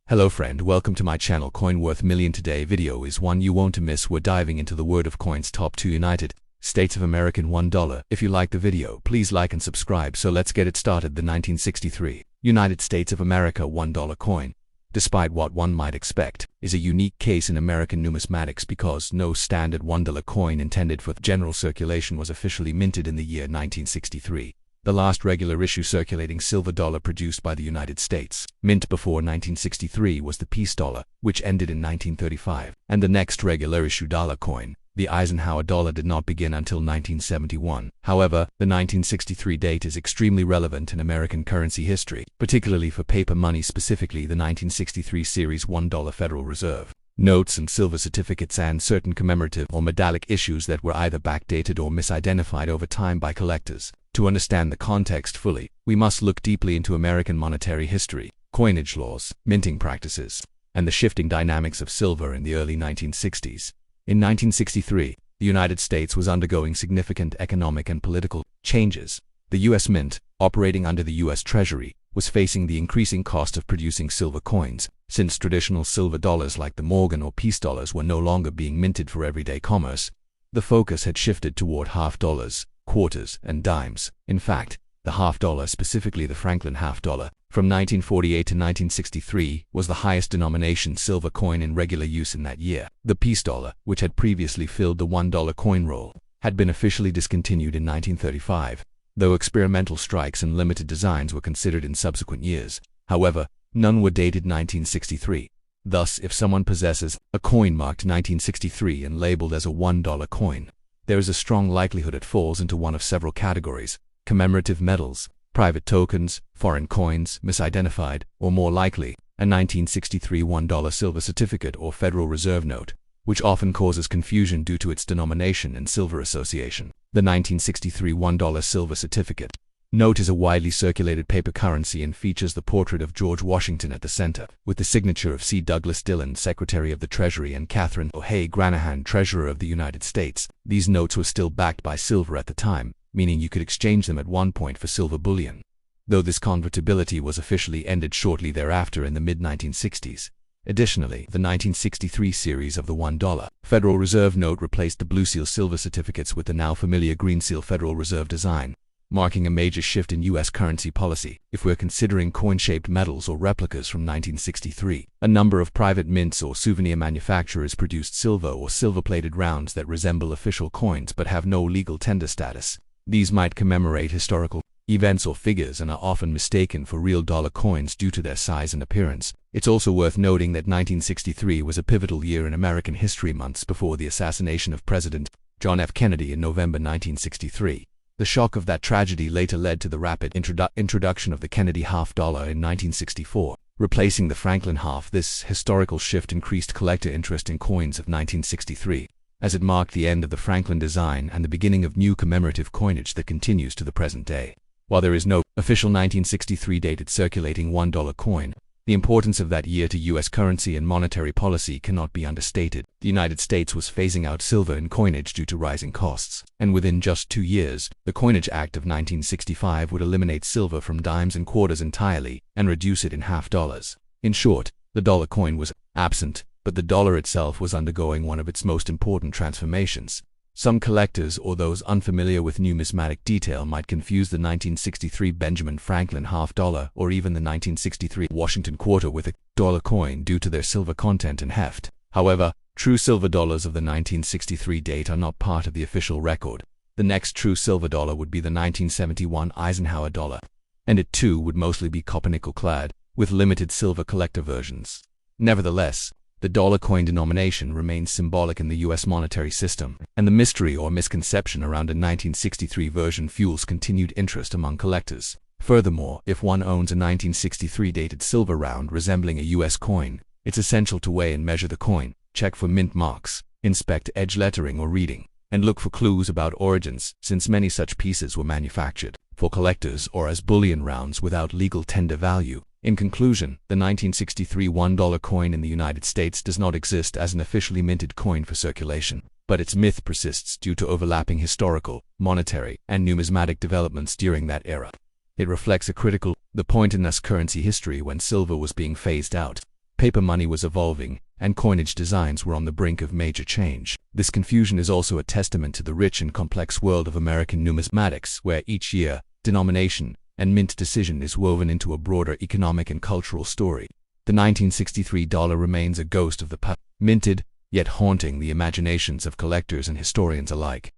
Hello friend, welcome to my channel Coin Worth Million. Today video is one you won't miss. We're diving into the world of coins. Top 2 United States of America $1. If you like the video, please like and subscribe. So let's get it started. The 1963 United States of America $1 coin, despite what one might expect, is a unique case in American numismatics because no standard $1 coin intended for general circulation was officially minted in the year 1963. The last regular issue circulating silver dollar produced by the United States, mint before 1963, was the peace dollar, which ended in 1935, and the next regular issue dollar coin, the Eisenhower dollar, did not begin until 1971. However, the 1963 date is extremely relevant in American currency history, particularly for paper money, specifically the 1963 series $1 Federal Reserve notes and silver certificates, and certain commemorative or medallic issues that were either backdated or misidentified over time by collectors. To understand the context fully, we must look deeply into American monetary history, coinage laws, minting practices, and the shifting dynamics of silver in the early 1960s. In 1963, the United States was undergoing significant economic and political changes. The U.S. Mint, operating under the U.S. Treasury, was facing the increasing cost of producing silver coins, since traditional silver dollars like the Morgan or peace dollars were no longer being minted for everyday commerce. The focus had shifted toward half dollars, quarters, and dimes. In fact, the half dollar, specifically the Franklin half dollar, from 1948 to 1963, was the highest denomination silver coin in regular use in that year. The peace dollar, which had previously filled the $1 coin roll, had been officially discontinued in 1935, though experimental strikes and limited designs were considered in subsequent years. However, none were dated 1963. Thus, if someone possesses a coin marked 1963 and labeled as a $1 coin, there is a strong likelihood it falls into one of several categories: commemorative medals, private tokens, foreign coins, misidentified, or more likely, a 1963 $1 silver certificate or Federal Reserve note, which often causes confusion due to its denomination and silver association. The 1963 $1 silver certificate note is a widely circulated paper currency and features the portrait of George Washington at the center, with the signature of C. Douglas Dillon, Secretary of the Treasury, and Catherine O'Hay Granahan, Treasurer of the United States. These notes were still backed by silver at the time, meaning you could exchange them at one point for silver bullion, though this convertibility was officially ended shortly thereafter in the mid-1960s. Additionally, the 1963 series of the $1 Federal Reserve note replaced the blue seal silver certificates with the now familiar green seal Federal Reserve design, marking a major shift in U.S. currency policy. If we're considering coin-shaped medals or replicas from 1963, a number of private mints or souvenir manufacturers produced silver or silver-plated rounds that resemble official coins but have no legal tender status. These might commemorate historical events or figures and are often mistaken for real dollar coins due to their size and appearance. It's also worth noting that 1963 was a pivotal year in American history, months before the assassination of President John F. Kennedy in November 1963. The shock of that tragedy later led to the rapid introduction of the Kennedy half dollar in 1964, replacing the Franklin half. This historical shift increased collector interest in coins of 1963, as it marked the end of the Franklin design and the beginning of new commemorative coinage that continues to the present day. While there is no official 1963 dated circulating $1 coin, the importance of that year to U.S. currency and monetary policy cannot be understated. The United States was phasing out silver in coinage due to rising costs, and within just 2 years, the Coinage Act of 1965 would eliminate silver from dimes and quarters entirely and reduce it in half dollars. In short, the dollar coin was absent, but the dollar itself was undergoing one of its most important transformations. Some collectors or those unfamiliar with numismatic detail might confuse the 1963 Benjamin Franklin half dollar or even the 1963 Washington quarter with a dollar coin due to their silver content and heft. However, true silver dollars of the 1963 date are not part of the official record. The next true silver dollar would be the 1971 Eisenhower dollar, and it too would mostly be copper-nickel clad, with limited silver collector versions. Nevertheless, the dollar coin denomination remains symbolic in the U.S. monetary system, and the mystery or misconception around a 1963 version fuels continued interest among collectors. Furthermore, if one owns a 1963 dated silver round resembling a U.S. coin, it's essential to weigh and measure the coin, check for mint marks, inspect edge lettering or reading, and look for clues about origins, since many such pieces were manufactured for collectors or as bullion rounds without legal tender value. In conclusion, the 1963 $1 coin in the United States does not exist as an officially minted coin for circulation, but its myth persists due to overlapping historical, monetary, and numismatic developments during that era. It reflects a critical point in US currency history when silver was being phased out, Paper money was evolving, and coinage designs were on the brink of major change. This confusion is also a testament to the rich and complex world of American numismatics, where each year, denomination, and mint decision is woven into a broader economic and cultural story. The 1963 dollar remains a ghost of the past, minted, yet haunting the imaginations of collectors and historians alike.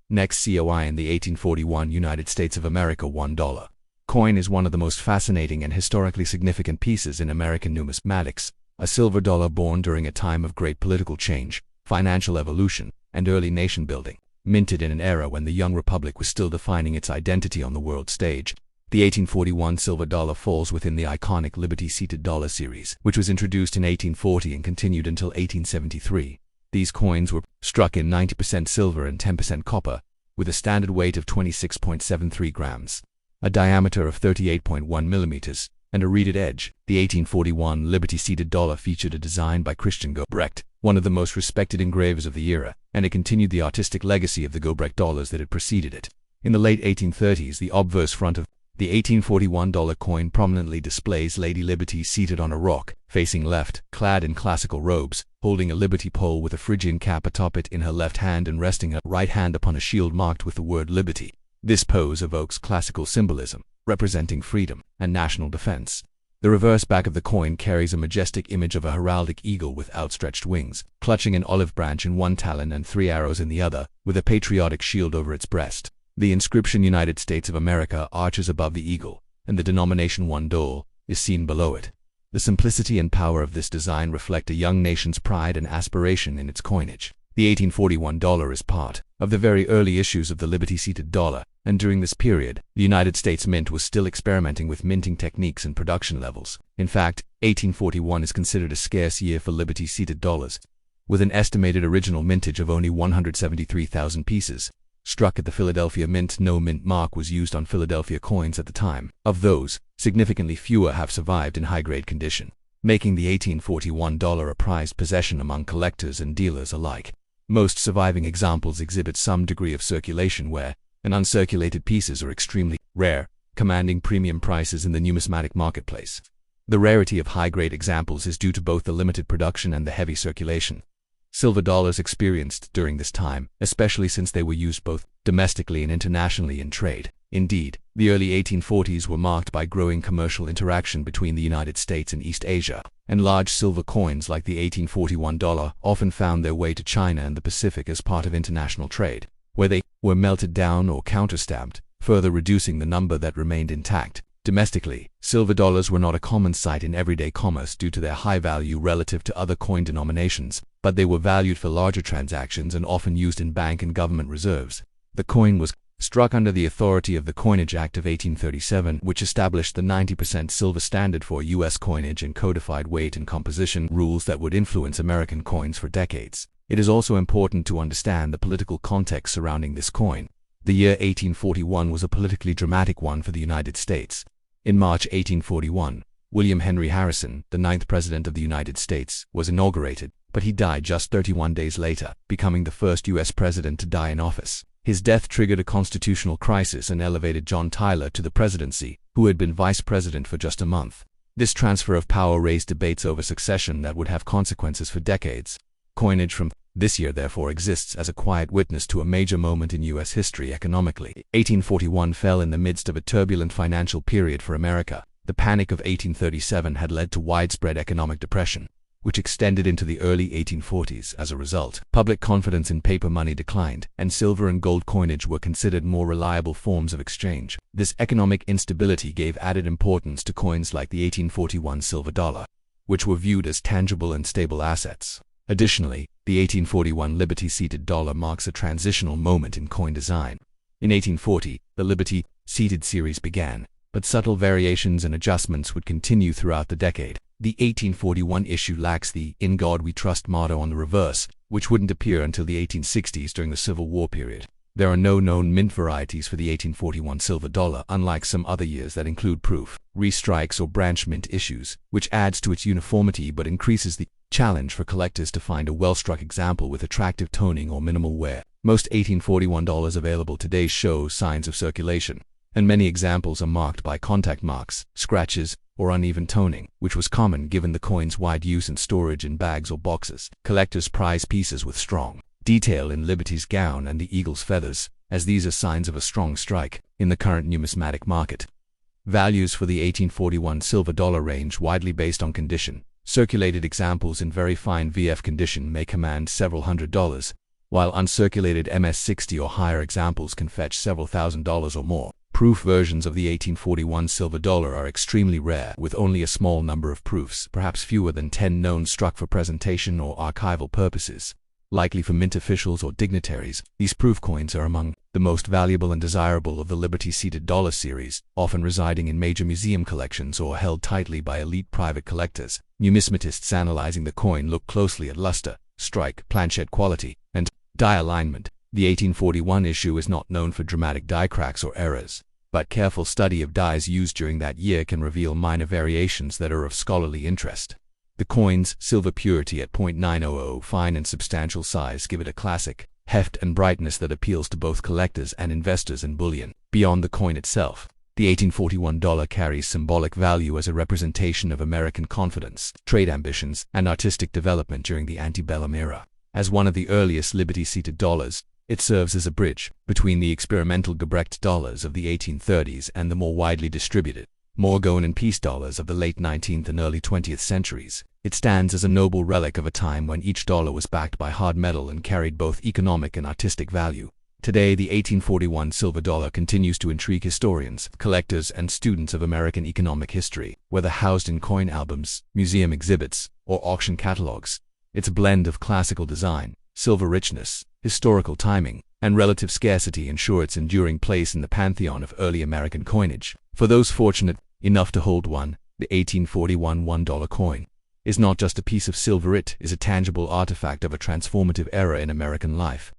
Next, COI in the 1841 United States of America $1 coin is one of the most fascinating and historically significant pieces in American numismatics, a silver dollar born during a time of great political change, financial evolution, and early nation-building. Minted in an era when the young republic was still defining its identity on the world stage, the 1841 silver dollar falls within the iconic Liberty-seated dollar series, which was introduced in 1840 and continued until 1873. These coins were struck in 90% silver and 10% copper, with a standard weight of 26.73 grams, a diameter of 38.1 millimeters, and a reeded edge. The 1841 Liberty-seated dollar featured a design by Christian Gobrecht, one of the most respected engravers of the era, and it continued the artistic legacy of the Gobrecht dollars that had preceded it. In the late 1830s, the obverse front of the 1841 dollar coin prominently displays Lady Liberty seated on a rock, facing left, clad in classical robes, holding a liberty pole with a Phrygian cap atop it in her left hand and resting her right hand upon a shield marked with the word liberty. This pose evokes classical symbolism, representing freedom and national defense. The reverse back of the coin carries a majestic image of a heraldic eagle with outstretched wings, clutching an olive branch in one talon and 3 arrows in the other, with a patriotic shield over its breast. The inscription United States of America arches above the eagle, and the denomination $1 is seen below it. The simplicity and power of this design reflect a young nation's pride and aspiration in its coinage. The 1841 dollar is part of the very early issues of the Liberty-seated dollar, and during this period, the United States Mint was still experimenting with minting techniques and production levels. In fact, 1841 is considered a scarce year for Liberty-seated dollars, with an estimated original mintage of only 173,000 pieces. Struck at the Philadelphia Mint, no mint mark was used on Philadelphia coins at the time. Of those, significantly fewer have survived in high-grade condition, making the 1841 dollar a prized possession among collectors and dealers alike. Most surviving examples exhibit some degree of circulation where, and uncirculated pieces are extremely rare, commanding premium prices in the numismatic marketplace. The rarity of high-grade examples is due to both the limited production and the heavy circulation silver dollars experienced during this time, especially since they were used both domestically and internationally in trade. Indeed, the early 1840s were marked by growing commercial interaction between the United States and East Asia, and large silver coins like the 1841 dollar often found their way to China and the Pacific as part of international trade, where they were melted down or counterstamped, further reducing the number that remained intact. Domestically, silver dollars were not a common sight in everyday commerce due to their high value relative to other coin denominations, but they were valued for larger transactions and often used in bank and government reserves. The coin was struck under the authority of the Coinage Act of 1837, which established the 90% silver standard for U.S. coinage and codified weight and composition rules that would influence American coins for decades. It is also important to understand the political context surrounding this coin. The year 1841 was a politically dramatic one for the United States. In March 1841, William Henry Harrison, the 9th President of the United States, was inaugurated, but he died just 31 days later, becoming the first U.S. president to die in office. His death triggered a constitutional crisis and elevated John Tyler to the presidency, who had been vice president for just a month. This transfer of power raised debates over succession that would have consequences for decades. Coinage from this year therefore exists as a quiet witness to a major moment in U.S. history economically. 1841 fell in the midst of a turbulent financial period for America. The Panic of 1837 had led to widespread economic depression, which extended into the early 1840s. As a result, public confidence in paper money declined, and silver and gold coinage were considered more reliable forms of exchange. This economic instability gave added importance to coins like the 1841 silver dollar, which were viewed as tangible and stable assets. Additionally, the 1841 Liberty-seated dollar marks a transitional moment in coin design. In 1840, the Liberty-seated series began, but subtle variations and adjustments would continue throughout the decade. The 1841 issue lacks the "In God We Trust" motto on the reverse, which wouldn't appear until the 1860s during the Civil War period. There are no known mint varieties for the 1841 silver dollar, unlike some other years that include proof, restrikes, or branch mint issues, which adds to its uniformity but increases the challenge for collectors to find a well-struck example with attractive toning or minimal wear. Most 1841 dollars available today show signs of circulation, and many examples are marked by contact marks, scratches, or uneven toning, which was common given the coin's wide use and storage in bags or boxes. Collectors prize pieces with strong detail in Liberty's gown and the eagle's feathers, as these are signs of a strong strike in the current numismatic market. Values for the 1841 silver dollar range widely based on condition. Circulated examples in very fine VF condition may command several $100s, while uncirculated MS-60 or higher examples can fetch several $1,000s or more. Proof versions of the 1841 silver dollar are extremely rare, with only a small number of proofs, perhaps fewer than 10 known, struck for presentation or archival purposes. Likely for mint officials or dignitaries, these proof coins are among the most valuable and desirable of the Liberty-seated dollar series, often residing in major museum collections or held tightly by elite private collectors. Numismatists analyzing the coin look closely at luster, strike, planchet quality, and die alignment. The 1841 issue is not known for dramatic die cracks or errors, but careful study of dies used during that year can reveal minor variations that are of scholarly interest. The coin's silver purity at 0.900 fine and substantial size give it a classic heft and brightness that appeals to both collectors and investors in bullion. Beyond the coin itself, the 1841 dollar carries symbolic value as a representation of American confidence, trade ambitions, and artistic development during the antebellum era. As one of the earliest Liberty-seated dollars, it serves as a bridge between the experimental Gebrecht dollars of the 1830s and the more widely distributed Morgan and peace dollars of the late 19th and early 20th centuries. It stands as a noble relic of a time when each dollar was backed by hard metal and carried both economic and artistic value. Today, the 1841 silver dollar continues to intrigue historians, collectors, and students of American economic history, whether housed in coin albums, museum exhibits, or auction catalogs. Its blend of classical design, silver richness, historical timing, and relative scarcity ensure its enduring place in the pantheon of early American coinage. For those fortunate enough to hold one, the 1841 $1 coin is not just a piece of silver, it is a tangible artifact of a transformative era in American life.